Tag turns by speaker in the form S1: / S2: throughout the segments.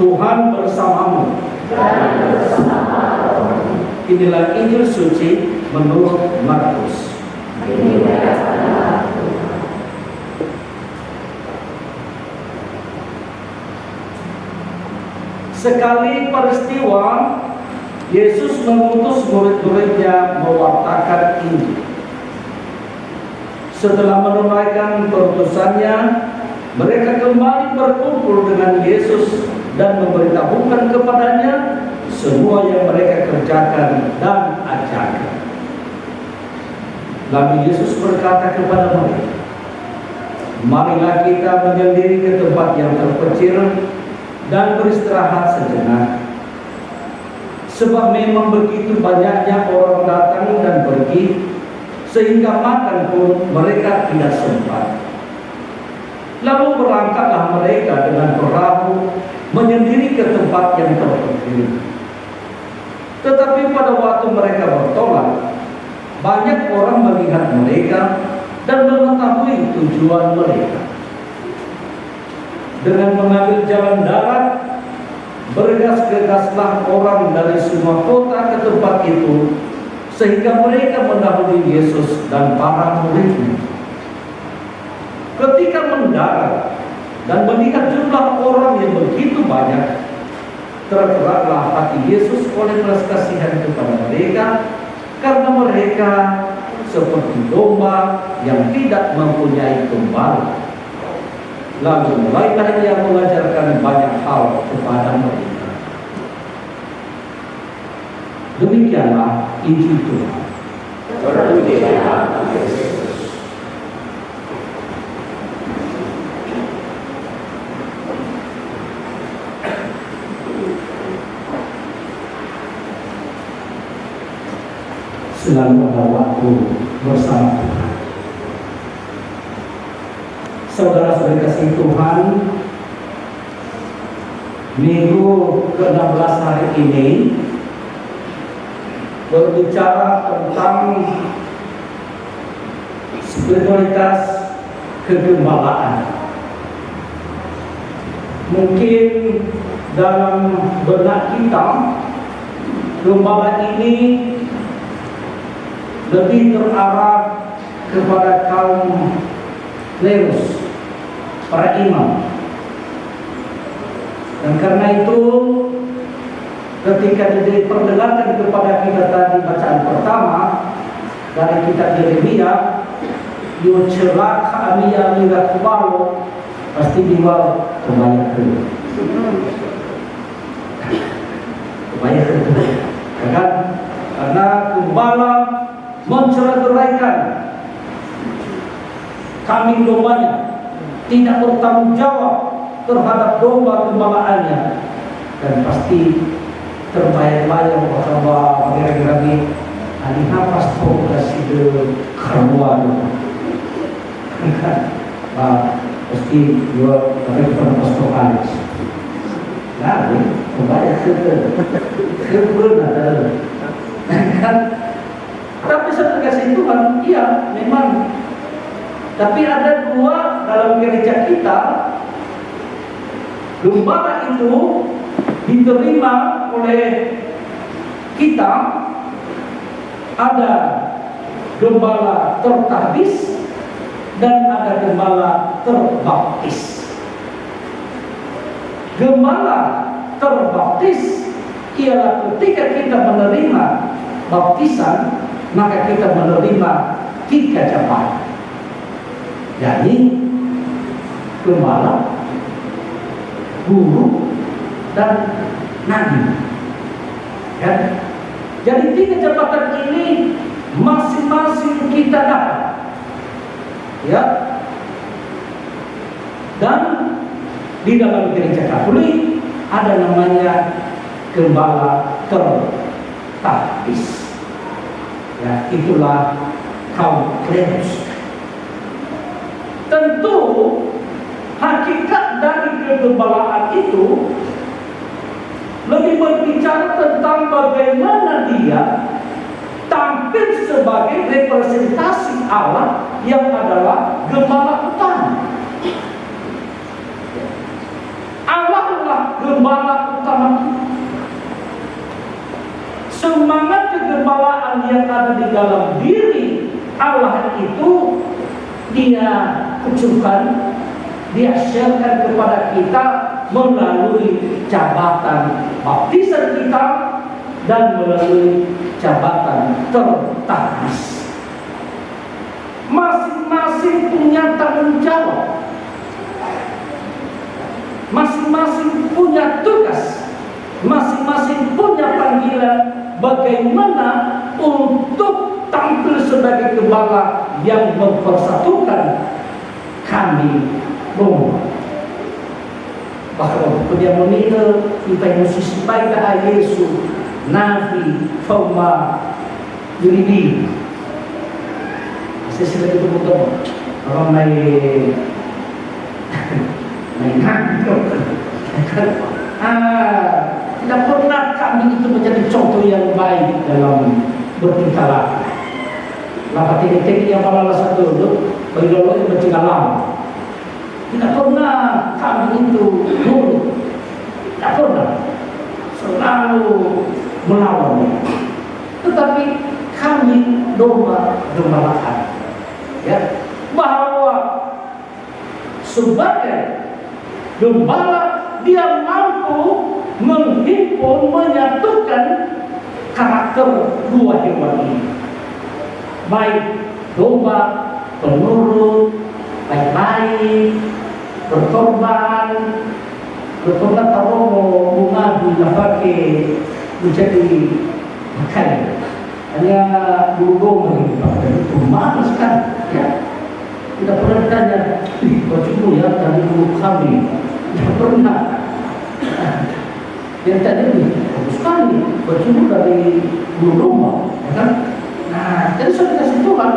S1: Tuhan bersamamu. Inilah Injil suci menurut Markus. Sekali peristiwa, Yesus mengutus murid-muridnya mewartakan Injil. Setelah menunaikan perutusannya, mereka kembali berkumpul dengan Yesus dan memberitahukan kepadanya semua yang mereka kerjakan dan ajarkan. Lalu Yesus berkata kepada mereka, "Marilah kita menyendiri ke tempat yang terpencil dan beristirahat sejenak. Sebab memang begitu banyaknya orang datang dan pergi, sehingga makan pun mereka tidak sempat." Lalu berangkatlah mereka dengan perahu menyendiri ke tempat yang terpencil. Tetapi pada waktu mereka bertolak, banyak orang melihat mereka dan mengetahui tujuan mereka. Dengan mengambil jalan darat, bergegas-gegaslah orang dari semua kota ke tempat itu, sehingga mereka mendahului Yesus dan para muridnya. Ketika mendarat dan melihat jumlah orang yang begitu banyak, tergeraklah hati Yesus oleh belas kasihan kepada mereka, karena mereka seperti domba yang tidak mempunyai gembala. Lalu mulailah Ia mengajarkan banyak hal kepada mereka. Demikianlah Injil Tuhan. Terpujilah Yesus. Selalu ada waktu bersama Tuhan. Saudara-saudara kasih Tuhan, minggu ke-16 hari ini berbicara tentang spiritualitas kegembalaan. Mungkin dalam benak kita, gembala ini lebih terarah kepada kaum klerus, para imam. Dan karena itu, ketika diperdengarkan kepada kita tadi bacaan pertama dari kitab Yeremia, "Yucelak amia mira kubalo," pasti diwal kebanyak kedua. Kebanyak kedua, kan? Karena gembala mencerai-beraikan kambing dombanya, tidak bertanggung jawab terhadap domba gembalaannya, dan pasti terbayang-bayang bahwa kira-kira ini pastor kasih de karuan kan, pasti dua tapi bukan pastor Alex. Nah, kebayang benar kan. Tapi saya kasih Tuhan, iya memang. Tapi ada dua dalam gereja kita. Gembala itu diterima oleh kita. Ada gembala tertahbis dan ada gembala terbaptis. Gembala terbaptis ialah ketika kita menerima baptisan, maka kita menerima 3 jabatan, yakni gembala, guru, dan nabi. Ya. Jadi 3 jabatan ini masing-masing kita dapat. Ya. Dan di dalam gereja Katolik ada namanya gembala tertahbis. Ya, itulah kaum klerus. Tentu hakikat dari kegembalaan itu lebih berbicara tentang bagaimana dia tampil sebagai representasi Allah yang adalah gembala utama. Allah adalah gembala semangat kegembalaan yang ada di dalam diri Allah itu Dia kucurkan, Dia sharekan kepada kita melalui jabatan baptisan kita dan melalui jabatan tertanis. Masing-masing punya tanggung jawab, masing-masing punya tugas, masing-masing punya panggilan bagaimana untuk tampil sebagai gembala yang mempersatukan kami Roma. Bahkan dia menilai kita yang musisipai dah Yesus Nabi Foma Yuribi. Saya sila itu betul. Orang main tidak pernah kami itu menjadi contoh yang baik dalam bertingkah laku. Lapa tinggi-tinggi yang malah satu dulu, bagi lolo yang bercinggalam. Tidak pernah kami itu dulu, tidak pernah selalu melawan. Tetapi kami domba-dombalaan, ya, bahwa sebagai gembala dia mampu menghimpun, menyatukan karakter dua hewan ini, baik domba penurut, baik-baik, berkorban taruh bunga pakai menjadi makan. Hanya dulu itu malas kan, ya. Tidak pernah ditanya, bajumu ya dari dulu kami, tidak pernah. Yang tadi ini bagus sekali, bajumu dari dulu rumah, ya kan? Nah, jadi sudah dikasih Tuhan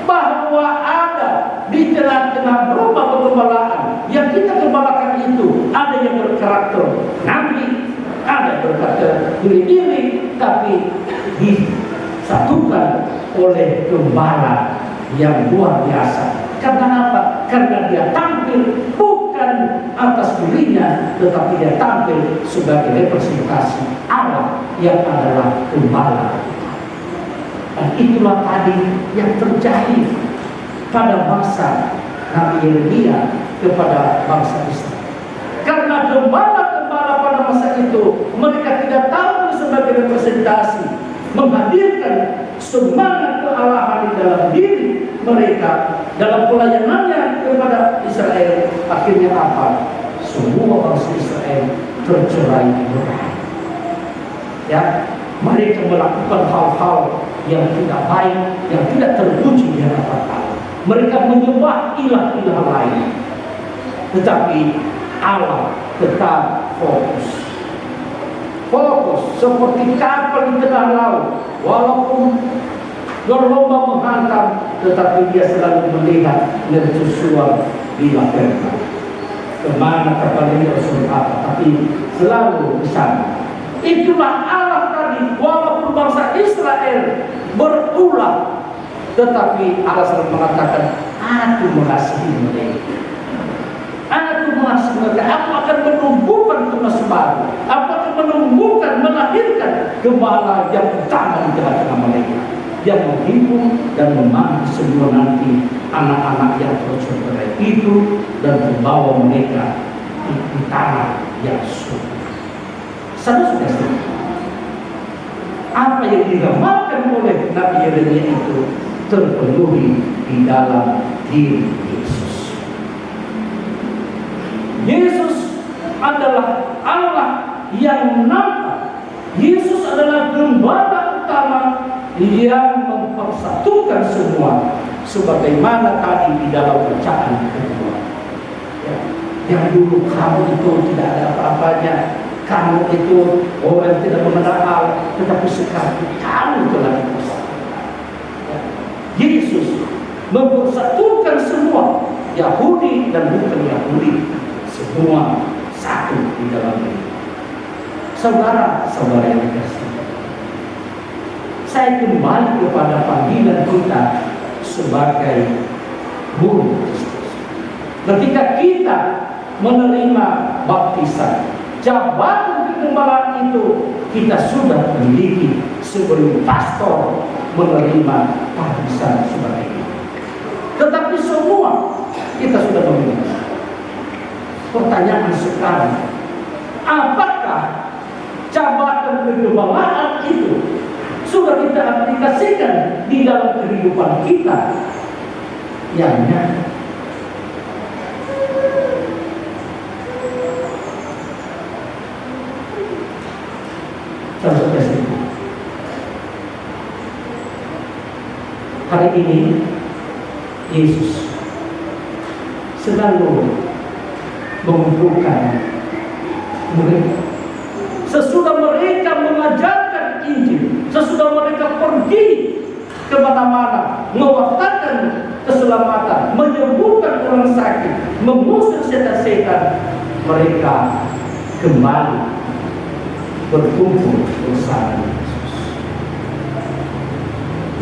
S1: bahwa ada di tengah-tengah rumah pengembalaan yang kita gembalakan itu ada yang berkarakter nabi, ada yang berkarakter diri-diri, tapi disatukan oleh gembala yang luar biasa. Karena apa? Karena dia tampil bukan atas dirinya, tetapi dia tampil sebagai representasi Allah yang adalah gembala. Dan itulah tadi yang terjadi pada masa Nabi Yeremia kepada bangsa Israel. Karena gembala-gembala pada masa itu mereka tidak tahu sebagai representasi, menghadirkan semangat kealahan di dalam diri mereka dalam pelayanannya kepada Israel. Akhirnya apa? Semua bangsa Israel tercerai-berai. Ya, mereka melakukan hal-hal yang tidak baik, yang tidak terpuji di hadapan Allah. Mereka menyembah ilah-ilah lain, tetapi Allah tetap fokus seperti kapal di tengah laut. Walaupun gelombang menghantam, tetapi dia selalu melihat mercusuar di lapangan. Kemana kapal ini harus apa? Tapi selalu di sana. Itulah Allah tadi. Walaupun bangsa Israel berulah, tetapi Allah selalu mengatakan, aku mengasihi mereka. Aku mengasihi mereka. Aku akan menumbuhkan tunas baru. Aku akan menumbuhkan, melahirkan gembala yang utama di tengah-tengah mereka, yang menghimpun dan memanggil semua nanti anak-anak yang tercerai itu dan membawa mereka di tanah yang subur. Saudara-saudara, apa yang diramalkan oleh Nabi Yeremia itu terpenuhi di dalam diri Yesus. Yesus adalah Allah yang nampak. Yesus adalah gembala utama yang mempersatukan semua, sebagaimana tadi di dalam bacaan kedua. Ya, yang dulu kamu itu tidak ada apa-apanya, kamu itu orang yang tidak mengenal Allah, tetapi sekarang kamu telah dipersatukan. Ya. Yesus mempersatukan semua, Yahudi dan bukan Yahudi, semua satu di dalam ini. Saudara-saudara yang dikasihi, saya kembali kepada panggilan kita sebagai murid Kristus. Ketika kita menerima baptisan, jabatan kegembalaan itu kita sudah memiliki sebelum pastor menerima warisan sebagai itu. Tetapi semua kita sudah memiliki. Pertanyaan sekarang, apakah jabatan kegebalaan itu sudah kita aplikasikan di dalam kehidupan kita yang nyata? Saudara sekalian, hari ini Yesus sedang mengumpulkan mereka. Sesudah mereka mengajarkan Injil, sesudah mereka pergi kemana-mana, mewartakan keselamatan, menyembuhkan orang sakit, mengusir setan-setan, mereka kembali berkumpul bersama Yesus.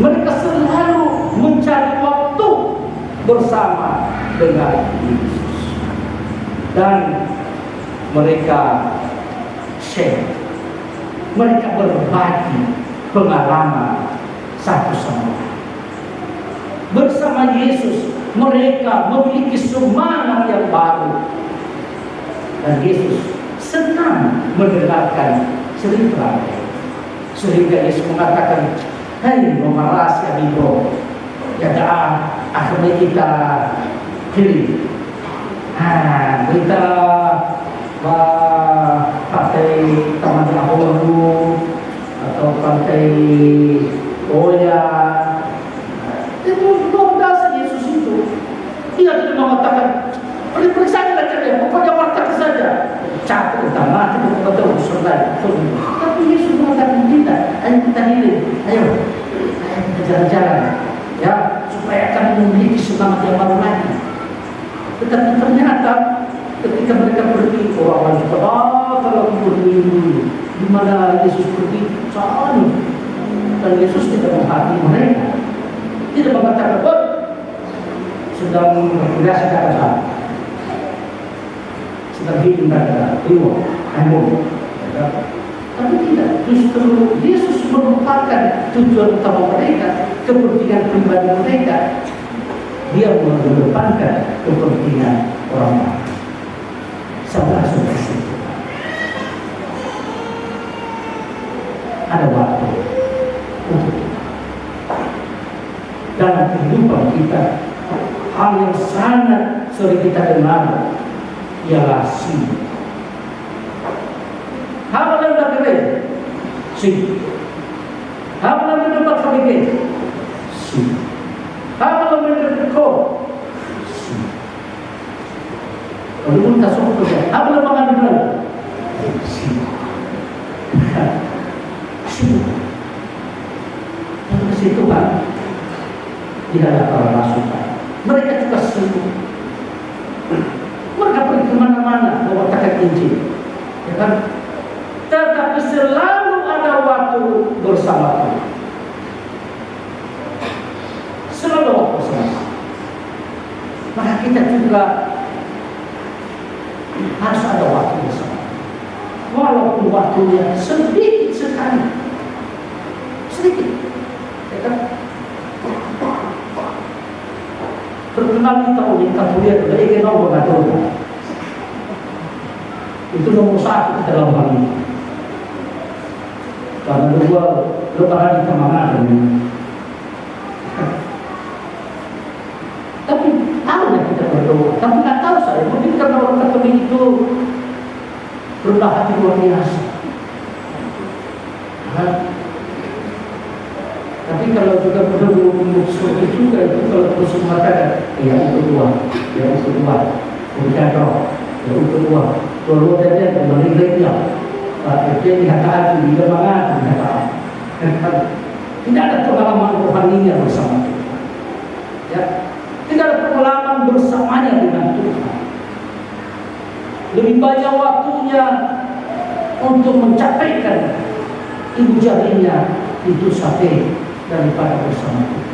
S1: Mereka selalu mencari waktu bersama dengan Yesus, dan mereka share, mereka berbagi pengalaman satu sama lain. Bersama Yesus mereka memiliki semangat yang baru, dan Yesus senang mendengarkan cerita. Sehingga Yesus mengatakan, "Hai memarasi amigo, ya akhirnya kita pilih. Kita pakai taman dahulu atau pakai Oya." Itu luar biasa Yesus itu. Dia tidak mengatakan, "Periksa saja, pokoknya wartakan saja. Catat utama, kita betul surga." Tapi Yesus mengatakan kita, ayo kita hilir, ayo kita jalan-jalan, ya, supaya kami memiliki semangat yang baru lagi. Tetapi ternyata ketika mereka pergi, orang lain kalau pergi di mana Yesus pergi, soalnya dan Yesus tidak menghati mereka, tidak mengatakan, "Oh, sedang berkuliah sekarang, sedang hidup mereka, tapi tidak. Justru Yesus merupakan tujuan utama mereka, kepentingan pribadi mereka. Dia mengedepankan kepentingan orang lain. Saudara-saudara, ada waktu untuk kita. Dalam kehidupan kita, hal yang sangat sering kita dengar ialah sih. Hal yang tak keren, sih. Hal yang dapat kami sih. Hal yang berkor, sih. Kalau pun tak suka kerja, hal yang mengambil sih. Sih. Yang ke Tuhan tidak ada para rasukan. Mereka juga sibuk. Mereka pergi kemana-mana mewartakan Injil, ya kan? Tetapi selalu ada waktu bersama Tuhan. Selalu waktu bersama. Maka kita juga harus ada waktu bersama. Walaupun waktunya sedikit sekali, sedikit, ya kan? Terkenal di tahun ini Katolik dari Genoa Katolik. Itu nomor satu kita dalam hal ini. Karena dua lebaran kita mengadakan. Tapi tahu ya kita berdoa. Tapi nggak tahu saya. Mungkin karena orang Katolik itu rendah hati luar biasa. Tapi kalau juga perlu seperti juga itu kalau terus mengatakan, ya untuk dua, bukan roh, ya untuk dua. Kalau dia kembali dia, dia dikatakan juga mengatakan, tidak ada pengalaman rohaninya bersama Tuhan. Ya, tidak ada pengalaman bersamanya dengan Tuhan. Lebih banyak waktunya untuk mencapaikan ibu jarinya itu sate daripada bersama Tuhan.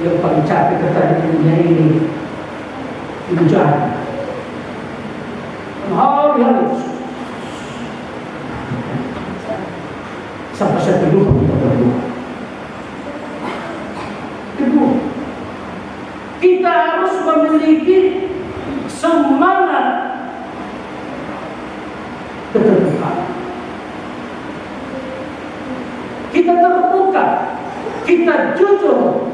S1: Yang paling capek kata di dunia ini ibu jari. Hari-hari Pasal kedua kita berdoa. Kedua, kita harus memiliki semangat keterbukaan. Kita terbuka, kita jujur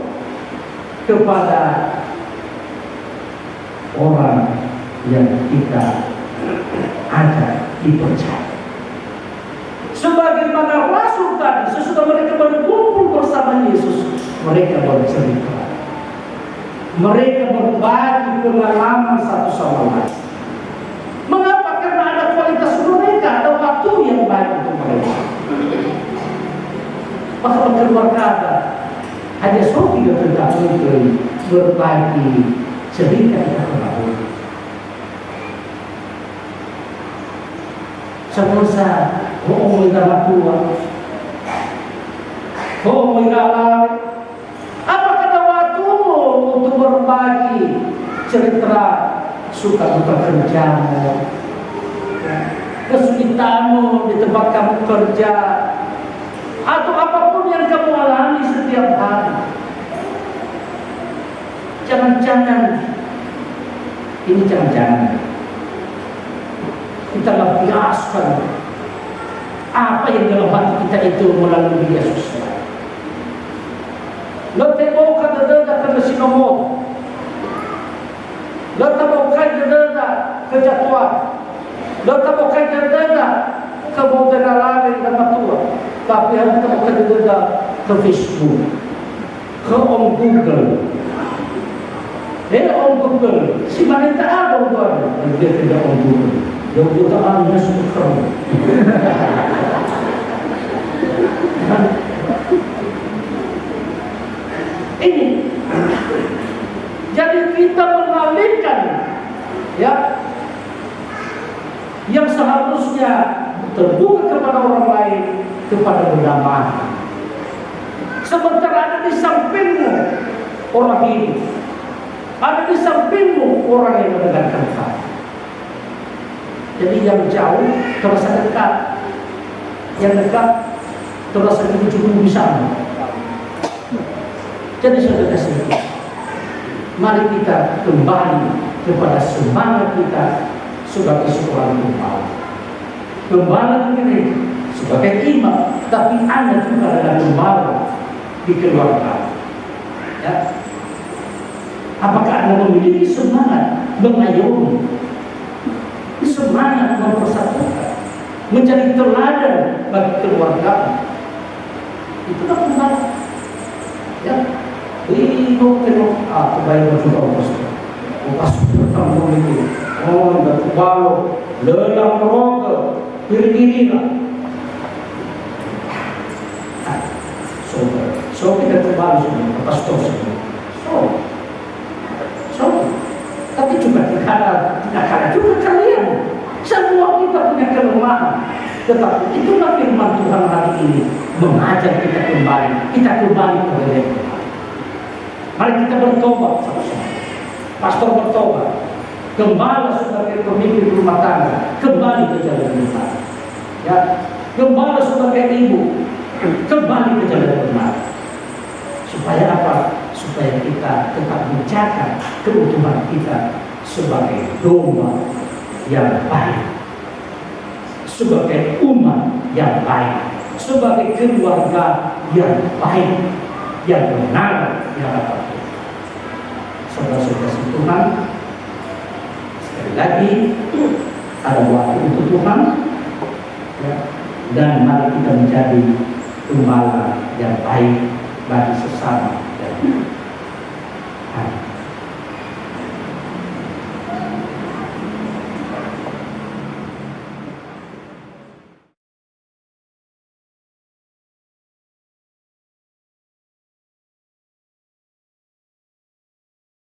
S1: kepada orang yang kita ajak dipercaya. Sebagaimana Rasul tadi, sesudah mereka berkumpul bersama Yesus, mereka bercerita, mereka berbagi pengalaman satu sama lain. Mengapa? Karena ada kualitas mereka, ada waktu yang baik untuk mereka. Maka keluar kata, hanya Sofi yang tidak mungkin berbagi cerita yang terbaru. Semuanya mau mengalah tua, mau mengalah. Apa kata waktumu untuk berbagi cerita suka duka kerjamu, kesulitanmu di tempat kamu kerja, atau apapun yang kamu alami setiap hari? Jangan-jangan kita lampiaskan apa yang dalam hati kita itu melalui media sosial. Lo temo kadang-kadang kena sinomo, lo temo kadang-kadang kejatuhan, lo temo kadang-kadang kemodelan dan matua, tapi harus temo kadang-kadang ke Facebook, ke Om Google. Om Google, si mana tak ada orang dia tidak Om Google. Yang utamaannya suka. Ini jadi kita mengalihkan ya yang seharusnya terbuka kepada orang lain kepada berdamai. Sementara ada di sampingmu orang hidup, ada di sampingmu orang yang mendengarkan kamu. Jadi yang jauh terasa dekat, yang dekat terasa di ujung sana. Jadi saudara kasih, mari kita kembali kepada semangat kita sebagai seorang gembala. Gembala ini sebagai imam, tapi Anda juga adalah gembala di keluarga. Ya. Apakah Anda memiliki semangat mengayomi, semangat mempersatukan, menjadi teladan bagi keluarga? Itulah gembala. Ya. Tengok kebaikan juga pas bertemu ini dan balo lelang roga berdirilah. So kita kembali semua pastor semua. Tapi juga tidak juga kalian. Semua kita punya kelemahan. Tetapi itulah firman Tuhan hari ini mengajar kita kembali kepada Dia. Mari kita bertobat sama-sama. Pastor bertobat, gembala sebagai pemimpin rumah tangga kembali ke jalan benar. Ya, gembala sebagai ibu kembali ke jalan benar. Supaya apa? Supaya kita tetap menjaga keutuhan kita sebagai domba yang baik, sebagai umat yang baik, sebagai keluarga yang baik, yang benar, yang apa? Saudara-saudara Tuhan, sekali lagi ada waktu untuk Tuhan, ya, dan mari kita menjadi gembala yang baik bagi sesama.